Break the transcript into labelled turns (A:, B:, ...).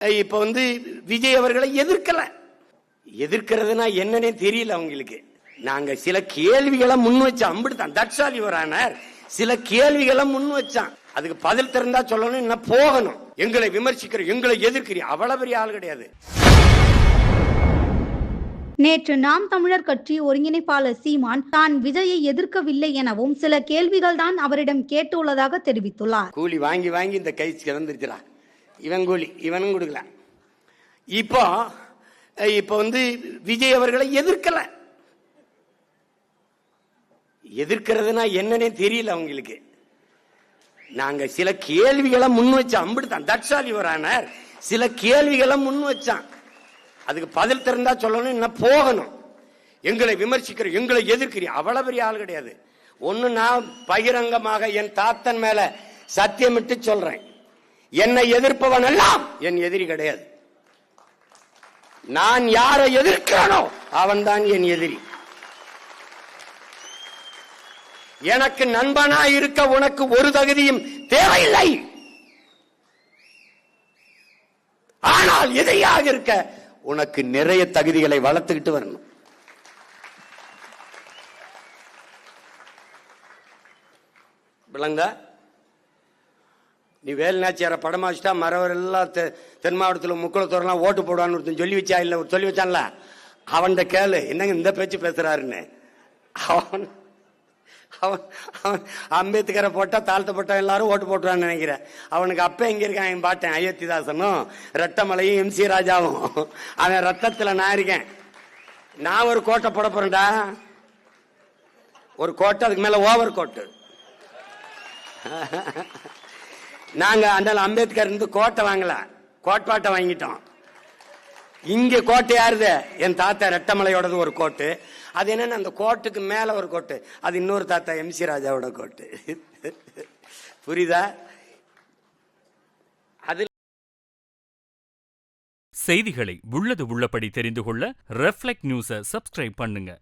A: இப்ப விஜய் அவர்களை எதிர்க்கிறதுனா என்னன்னே தெரியல அவங்களுக்கு. நாங்க சில கேள்விகளை முன் வச்சோம், அம்பிடுதான் தட்சாலி வரானார் சில கேள்விகளை முன் வச்சான். அதுக்கு பதில் திறந்தா சொல்லணும், என்ன போகணும். எங்களை விமர்சிக்கிற, எங்களை எதிர்க்கிற அவ்வளவு பெரிய ஆள் கிடையாது.
B: நேற்று நாம் தமிழர் கட்சி ஒருங்கிணைப்பாளர் சீமான் தான் விஜயை எதிர்க்கவில்லை எனவும் சில கேள்விகள் தான் அவரிடம் கேட்டுள்ளதாக தெரிவித்துள்ளார்.
A: கூலி வாங்கி வாங்கி இந்த கை கிடந்துருக்கிறான். இவன் கூலி இவனும் கொடுக்கல. இப்போ விஜய் அவர்களை எதிர்க்கிறதுனா என்னன்னே தெரியல அவங்களுக்கு. நாங்க சில கேள்விகளை முன் வச்சோம், அம்பிடுதான் தட்சாலி வரானார் சில கேள்விகளை முன் வச்சான். அதுக்கு பதில் திறந்தா சொல்லணும், என்ன போகணும். எங்களை விமர்சிக்கிற, எங்களை எதிர்க்கிற அவ்வளவு பெரிய ஆள் கிடையாது. ஒண்ணு, நான் பகிரங்கமாக என் தாத்தன் மேல சத்தியமிட்டு சொல்றேன், என்னை எதிர்ப்பவன் எல்லாம் என் எதிரி கிடையாது. நான் யாரை எதிர்க்கிறனோ அவன் தான் என் எதிரி. எனக்கு நண்பனா இருக்க உனக்கு ஒரு தகுதியும் தேவையில்லை, ஆனால் எதிரியாக இருக்க உனக்கு நிறைய தகுதிகளை வளர்த்துக்கிட்டு வரணும். விளங்க, நீ வேலுநாச்சியார படமா வச்சுட்டா மறவர் எல்லாம் தென் மாவட்டத்தில் முக்குளத்தோரெல்லாம் ஓட்டு போடுவான்னு ஒருத்தன் சொல்லி வச்சா இல்ல, சொல்லி வச்சான்ல, அவன் கேளு என்னங்க இந்த பேச்சு பேசுறாருன்னு. அவன் அவன் அவன் அம்பேத்கரை போட்டா தாழ்த்தப்பட்ட எல்லாரும் ஓட்டு போட்டுறான்னு நினைக்கிறேன். அவனுக்கு அப்ப எங்க இருக்கான் என் பாட்டேன் அயோத்திதாசனும் ரெட்டமலையும் எம் சி ராஜாவும். அவன் ரத்தத்துல நான் இருக்கேன். நான் ஒரு கோட்டை போட போறேன்டா, ஒரு கோட்டை, அதுக்கு மேல ஓவர் கோட்டு. நாங்க அந்த அம்பேத்கர் இருந்து கோட்டை வாங்கல, கோட்பாட்டை வாங்கிட்டோம். இங்க கோட்டை யாருது? என் தாத்தா ரெட்டமலையோடது ஒரு கோட்டு. அது என்னன்னா அந்த கோட்டுக்கு மேல ஒரு கோட்டு, அது இன்னொரு தாத்தா எம் சி ராஜாவோட கோட்டு. புரியுதா? அதில்
C: செய்திகளை உள்ளது உள்ளபடி தெரிந்து கொள்ள ரெஃப்ளெக்ட் நியூஸை சப்ஸ்கிரைப் பண்ணுங்க.